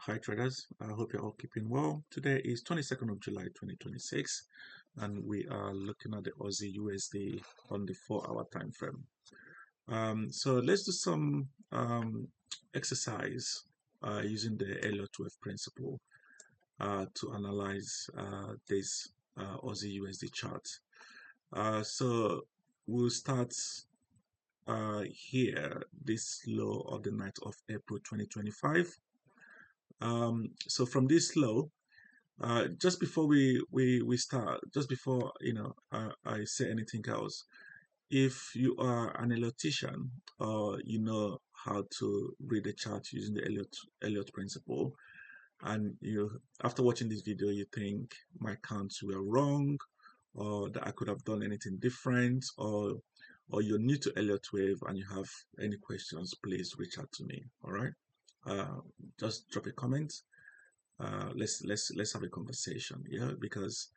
Hi traders, I hope you're all keeping well. Today is 22nd of July 2026 and we are looking at the Aussie USD on the 4-hour time frame. So let's do some exercise using the Elliott wave principle to analyze this Aussie USD chart. So we'll start here, this low of the night of April 2025. So from this low, just before we start, just before I say anything else, if you are an Elliottician or you know how to read the chart using the Elliott principle, and you after watching this video you think my counts were wrong, or that I could have done anything different, or you're new to Elliott wave and you have any questions, please reach out to me. All right, just drop a comment. Let's have a conversation, yeah, because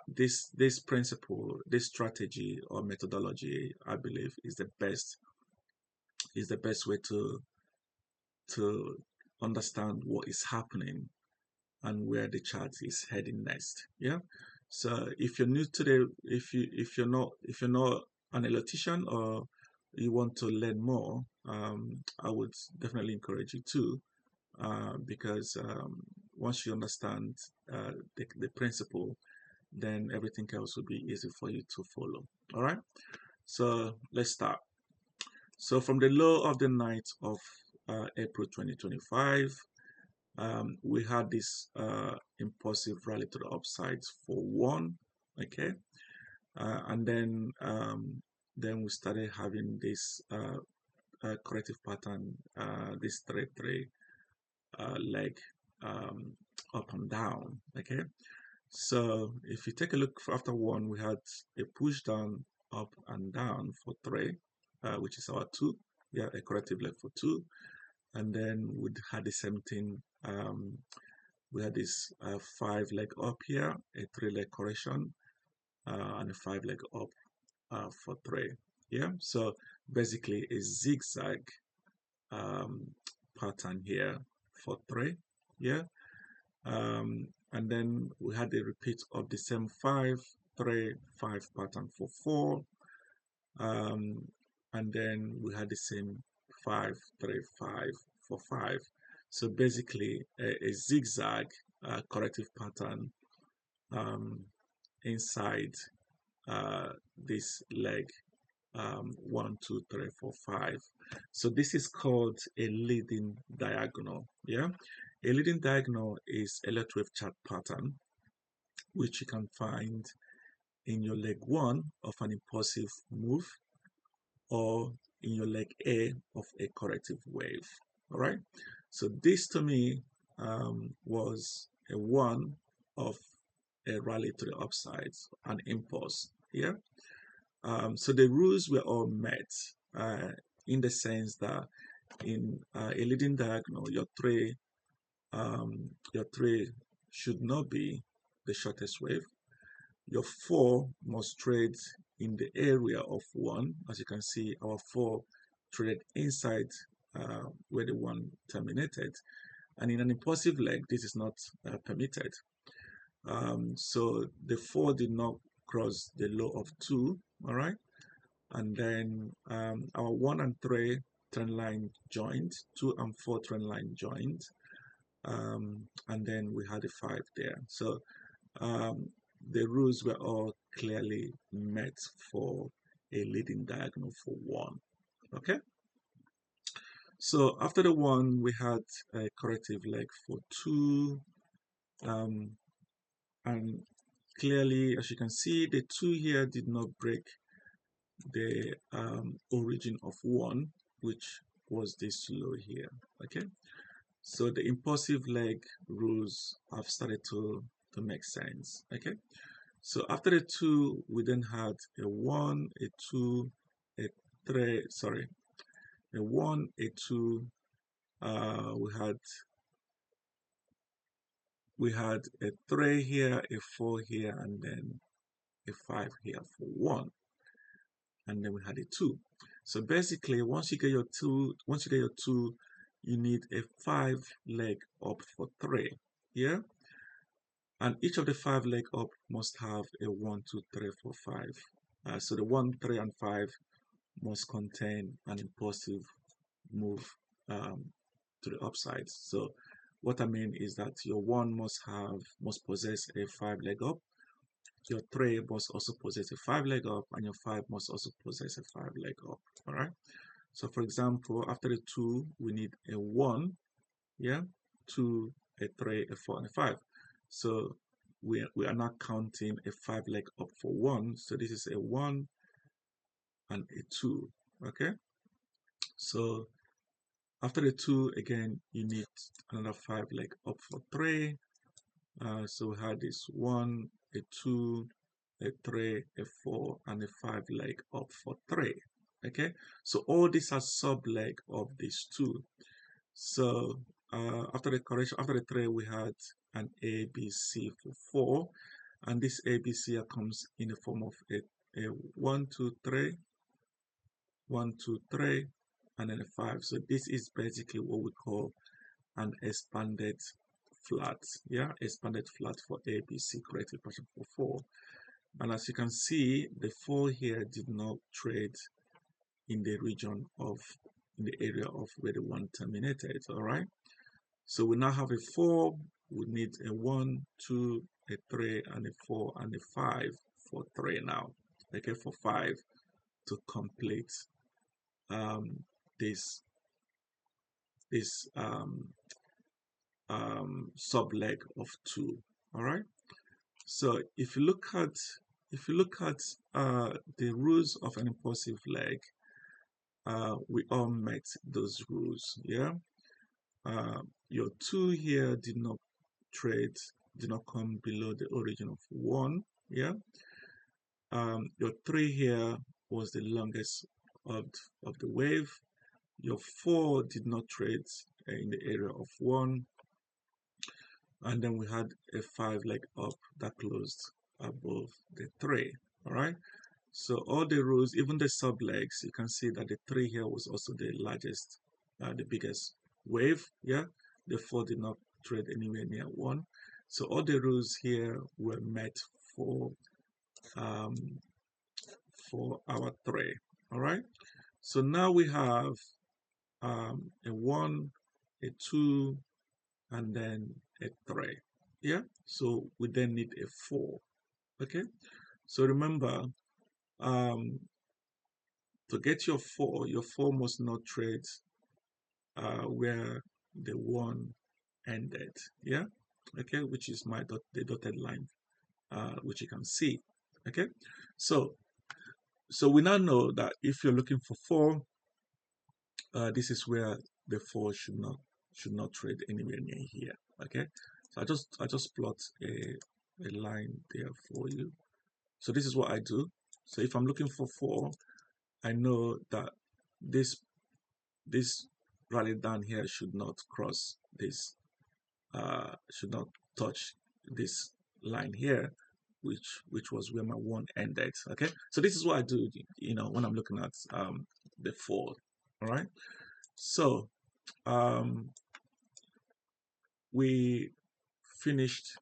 this principle, this strategy or methodology, I believe is the best way to understand what is happening and where the chart is heading next. Yeah. So if you're new to the if you're not an Elliottician or you want to learn more, I would definitely encourage you to, because once you understand the principle, then everything else will be easy for you to follow. All right, so let's start. So from the low of the night of April 2025, we had this impulsive rally to the upsides for one, okay, and then we started having this corrective pattern, this 3-3 leg up and down. Okay, so if you take a look after one, we had a push down, up and down for 3, which is our 2. Yeah, a corrective leg for 2, and then we had the same thing. We had this 5 leg up here, a 3 leg correction, and a 5 leg up for 3. Yeah, so basically a zigzag pattern here for 3. Yeah, and then we had a repeat of the same 5-3-5 pattern for 4, and then we had the same 5-3-5 for 5. So basically a zigzag corrective pattern inside this leg 1, 2, 3, 4, 5. So this is called a leading diagonal. Yeah, a leading diagonal is a Elliott wave chart pattern which you can find in your leg 1 of an impulsive move, or in your leg A of a corrective wave. All right, so this to me was a 1 of a rally to the upsides, an impulse. Yeah. So the rules were all met, in the sense that in a leading diagonal, your 3 should not be the shortest wave. Your 4 must trade in the area of 1. As you can see, our 4 traded inside where the 1 terminated, and in an impulsive leg, this is not permitted. So the 4 did not cross the low of 2. All right, and then our 1 and 3 trend line joined, 2 and 4 trend line joined, and then we had a 5 there. So the rules were all clearly met for a leading diagonal for 1. Okay, so after the 1 we had a corrective leg for 2, and clearly, as you can see, the 2 here did not break the origin of 1, which was this low here. Okay, so the impulsive leg rules have started to make sense. Okay, so after the 2 we then had a 1, a 2, a 3, sorry, a 1, a 2, we had a 3 here, a 4 here, and then a 5 here for 1, and then we had a 2. So basically, once you get your 2, you need a 5 leg up for 3. Yeah, and each of the 5 leg up must have a 1, 2, 3, 4, 5. So the 1, 3, and 5 must contain an impulsive move um, to the upside. So what I mean is that your 1 must possess a 5 leg up, your 3 must also possess a 5 leg up, and your 5 must also possess a 5 leg up. All right. So for example, after the 2, we need a 1, yeah, 2, a 3, a 4, and a 5. So we are not counting a 5 leg up for 1. So this is a 1 and a 2. Okay. So after the 2, again, you need another 5 leg up for 3. So we had this 1, a 2, a 3, a 4, and a 5 leg up for 3. Okay, so all these are sub leg of these 2. So after the correction, after the 3, we had an A, B, C for 4, and this A, B, C comes in the form of a 1, 2, 3, 1, 2, 3, and then a 5. So this is basically what we call an expanded flat. Yeah, expanded flat for A, B, C, correctly partition for 4. And as you can see, the 4 here did not trade in the region of, in the area of where the 1 terminated. All right. So we now have a 4. We need a 1, 2, a 3, and a 4, and a 5 for 3 now. Okay, for 5 to complete this sub leg of 2. All right. So if you look at the rules of an impulsive leg, we all met those rules. Yeah. Your 2 here did not come below the origin of 1. Yeah. Your 3 here was the longest of the wave. Your 4 did not trade in the area of 1. And then we had a 5 leg up that closed above the 3. All right. So all the rules, even the sub legs, you can see that the 3 here was also the largest, the biggest wave. Yeah. The 4 did not trade anywhere near 1. So all the rules here were met for our 3. All right. So now we have a 1, a 2, and then a 3. Yeah. So we then need a 4. Okay. So remember, to get your 4 must not trade where the 1 ended. Yeah. Okay, which is the dotted line, which you can see. Okay. So we now know that if you're looking for 4, this is where the 4 should not trade anywhere near here. Okay. So I just plot a line there for you. So this is what I do. So if I'm looking for 4, I know that this rally down here should not cross this, should not touch this line here, which was where my 1 ended. Okay, so this is what I do, when I'm looking at the 4. All right, so we finished.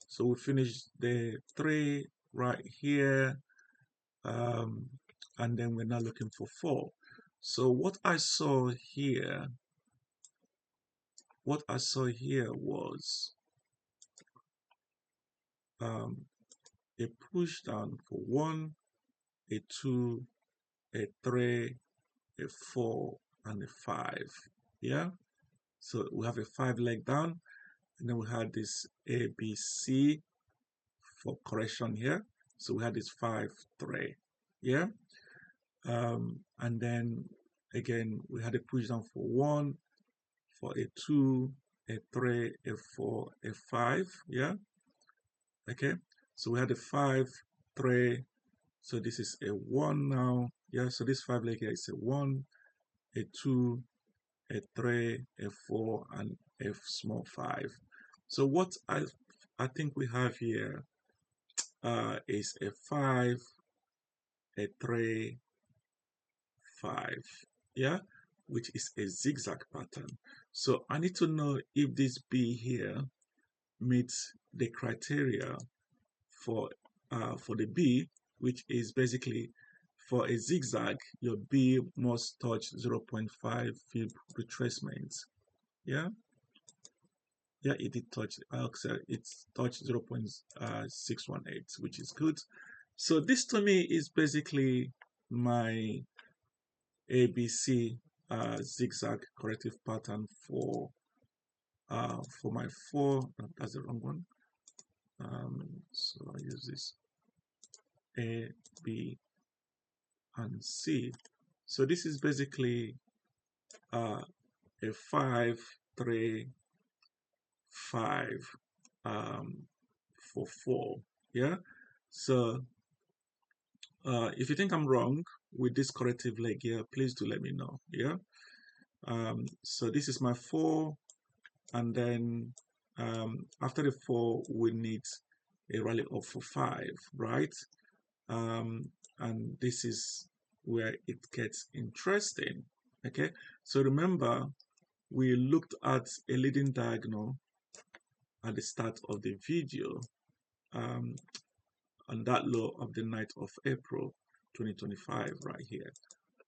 So we finished the 3 right here, and then we're now looking for 4. So what I saw here was a push down for 1, a 2, a 3, a 4, and a 5. Yeah. So we have a 5 leg down, and then we had this A, B, C for correction here. So we had this 5, 3. Yeah. And then again we had a push down for 1, for a 2, a 3, a 4, a 5. Yeah. Okay. So we had a 5, 3. So this is a 1 now. Yeah. So this 5 leg here is a 1, a 2, a 3, a 4, and a small 5. So what I think we have here is a 5, a 3, 5. Yeah. which is a zigzag pattern. So I need to know if this B here meets the criteria for the B, which is basically for a zigzag, your B must touch 0.5 fib retracements. Yeah, yeah, it did touch. It's touched 0.618, which is good. So this to me is basically my ABC zigzag corrective pattern for my four. That's the wrong one. So I use this A, B, and C. So this is basically a 5, 3, 5 for 4. Yeah. So if you think I'm wrong with this corrective leg here, please do let me know. Yeah. So this is my 4, and then after the 4 we need a rally up for 5, right? And this is where it gets interesting. Okay, so remember we looked at a leading diagonal at the start of the video on that low of the 9th of April 2025 right here.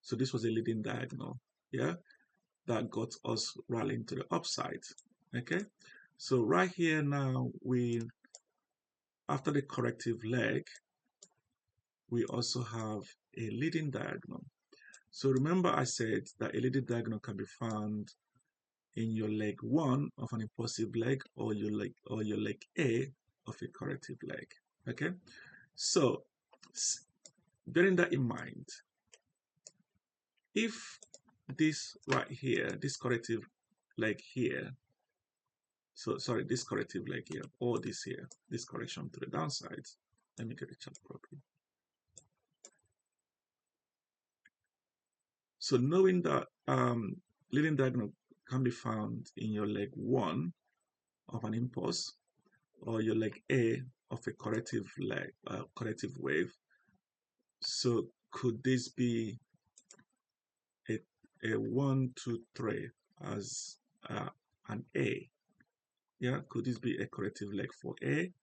So this was a leading diagonal, yeah, that got us rallying to the upside. Okay, so right here now, after the corrective leg, we also have a leading diagonal. So remember I said that a leading diagonal can be found in your leg 1 of an impulsive leg, or your leg A of a corrective leg. Okay, so bearing that in mind, if this right here, this corrective leg here, so sorry, this corrective leg here, or this here, this correction to the downside, let me get the chart properly. So knowing that leading diagonal can be found in your leg 1 of an impulse, or your leg A of a corrective leg, corrective wave. So could this be a 1, 2, 3 as an A? Yeah, could this be a corrective leg for A?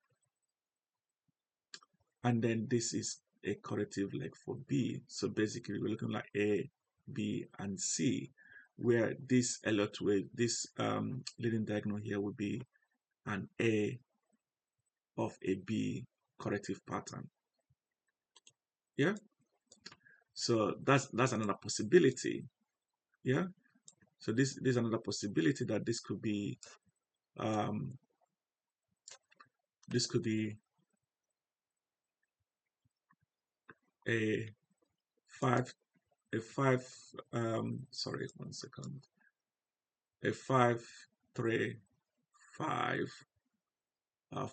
And then this is a corrective leg for B. So basically we're looking like A, B, and C, where this Elliott wave, this leading diagonal here would be an A of a B corrective pattern. Yeah, so that's another possibility. Yeah, so this is another possibility that this could be a 5 sorry, 1 second, a 5, 3, 5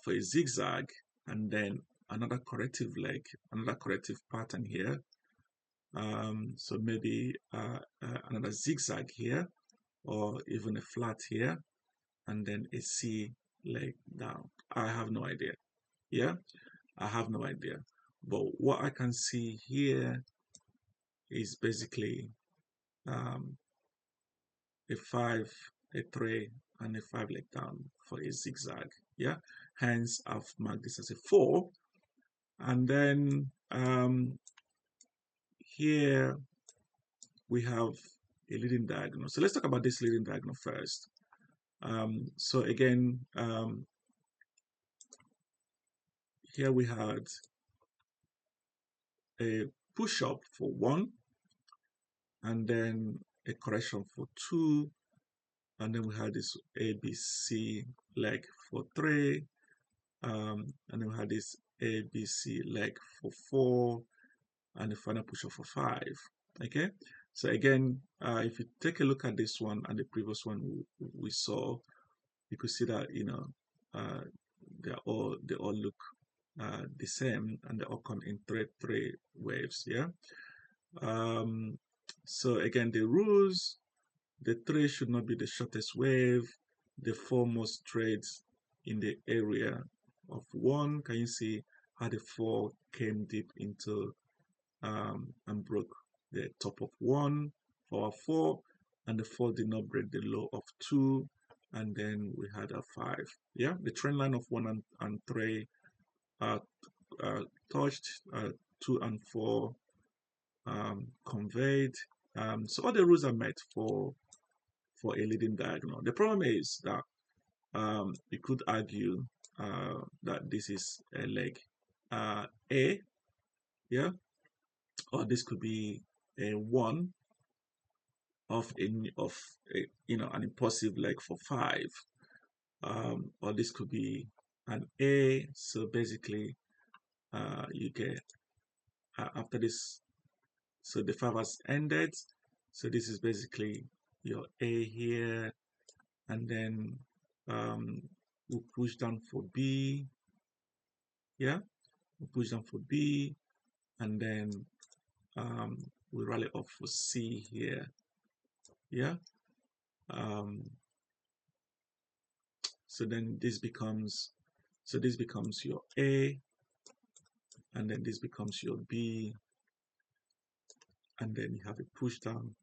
for a zigzag, and then another corrective leg, another corrective pattern here. So maybe another zigzag here, or even a flat here, and then a C leg down. I have no idea. Yeah, I have no idea. But what I can see here is basically a 5, a 3, and a 5 leg down for a zigzag. Yeah, hence I've marked this as a 4. And then here we have a leading diagonal. So let's talk about this leading diagonal first. So again, here we had a push-up for 1, and then a correction for 2, and then we had this ABC leg for 3, and then we had this ABC leg for 4, and the final push-up for 5. Okay, so again, if you take a look at this one and the previous one we saw, you could see that they all look the same, and they all come in three waves. Yeah. So again, the rules: the 3 should not be the shortest wave. The 4 must trade in the area of 1. Can you see how the 4 came deep into and broke the top of 1 for 4, and the 4 did not break the low of 2, and then we had a 5. Yeah, the trend line of 1 and 3 uh, touched, 2 and 4 conveyed. So all the rules are met for a leading diagonal. The problem is that you could argue that this is a leg A, yeah, or this could be a 1 of an impulsive leg for 5, or this could be an A. So basically, you get after this, so the 5 has ended. So this is basically your A here, and then we'll push down for B. Yeah, we'll push down for B, and then we rally up for C here. Yeah. So then this becomes your A, and then this becomes your B, and then you have a push down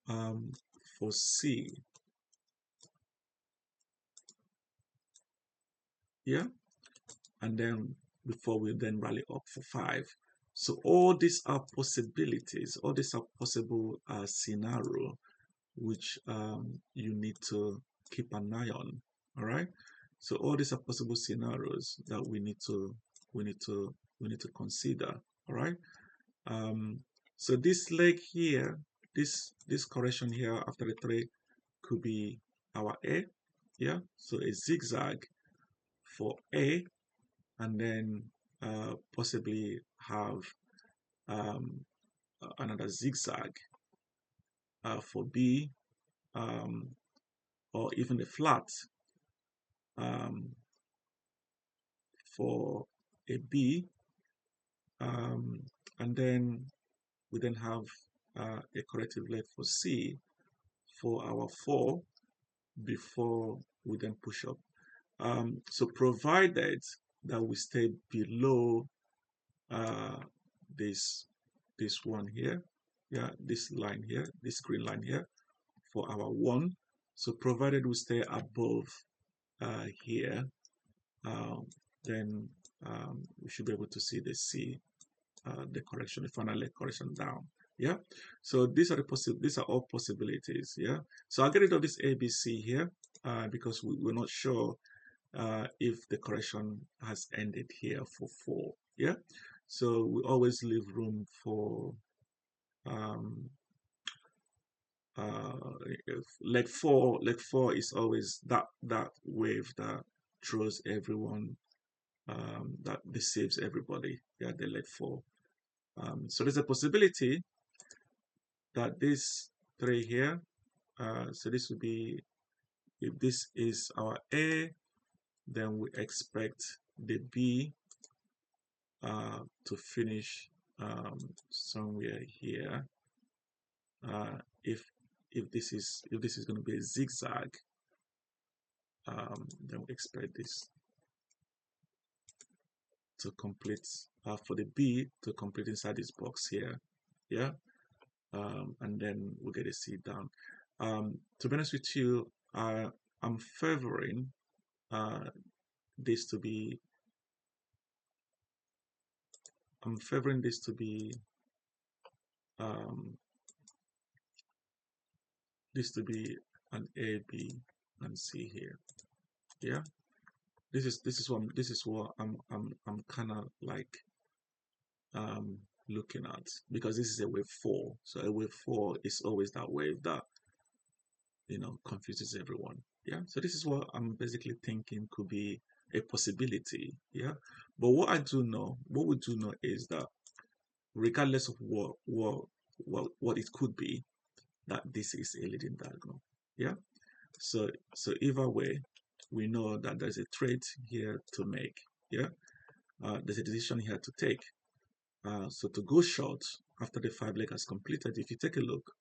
for C. Yeah, and then before we then rally up for 5. So all these are possibilities, all these are possible scenario which you need to keep an eye on. All right, so all these are possible scenarios that we need to consider. All right. So this leg here, this correction here after the 3 could be our A. Yeah, so a zigzag for A, and then possibly have another zigzag for B, or even a flat for a B, and then we then have a corrective leg for C for our 4 before we then push up. So provided that we stay below this one here, yeah, this line here, this green line here for our 1. So provided we stay above here, then we should be able to see the C, the correction, the final leg correction down. Yeah, so these are all possibilities. Yeah, so I'll get rid of this ABC here because we're not sure if the correction has ended here for 4. Yeah, so we always leave room for leg 4. Leg 4 is always that wave that throws everyone, that deceives everybody. Yeah, the leg 4. So there's a possibility that this 3 here, so this would be, if this is our A, then we expect the B to finish somewhere here. If this is going to be a zigzag, then we expect this to complete for the B to complete inside this box here. Yeah, and then we'll get a C down. To be honest with you, I'm favoring this to be an A, B, and C here. Yeah, this is what I'm kind of like looking at, because this is a wave 4. So a wave 4 is always that wave that confuses everyone. Yeah, so this is what I'm basically thinking could be a possibility. Yeah, but what we do know is that regardless of what it could be, that this is a leading diagonal. Yeah, so either way, we know that there's a trade here to make. Yeah, there's a decision here to take. So to go short after the 5 leg has completed, if you take a look,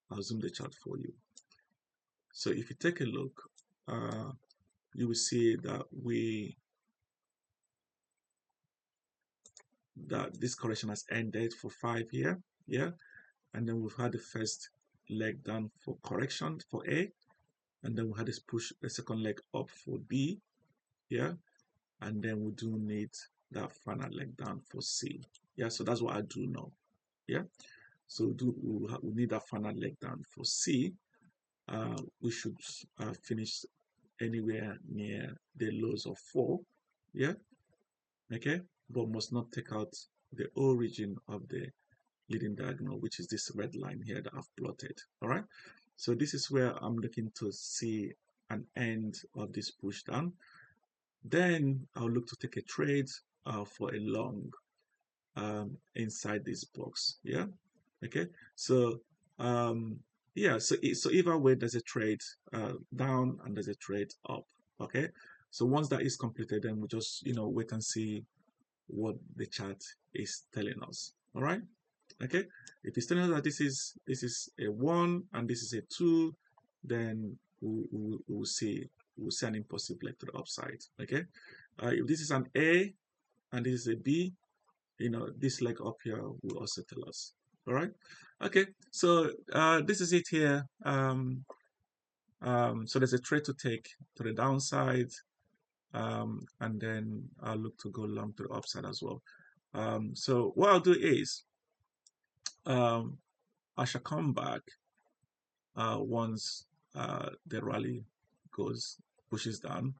I'll zoom the chart for you. So if you take a look, you will see that this correction has ended for 5 here. Yeah, and then we've had the first leg down for correction for A, and then we had this push the second leg up for B, yeah, and then we do need that final leg down for C, yeah. So that's what I do know, yeah. So we need that final leg down for C. We should finish anywhere near the lows of 4, yeah, okay, but must not take out the origin of the leading diagonal, which is this red line here that I've plotted. All right, so this is where I'm looking to see an end of this push down. Then I'll look to take a trade for a long inside this box. Yeah, okay. So yeah, so either way, there's a trade down and there's a trade up. Okay, so once that is completed, then we just wait and see what the chart is telling us. All right. Okay, if it's telling us that this is a 1 and this is a 2, then we'll see an impulsive leg to the upside. Okay, if this is an A and this is a B, this leg up here will also tell us. All right. Okay, so this is it here. So there's a trade to take to the downside, and then I'll look to go long to the upside as well. So what I'll do is I shall come back once the rally pushes down.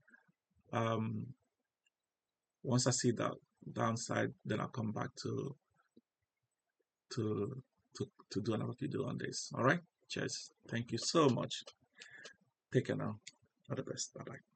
Once I see that downside, then I'll come back to do another video on this. All right, cheers. Thank you so much. Take care now. All the best. Bye bye.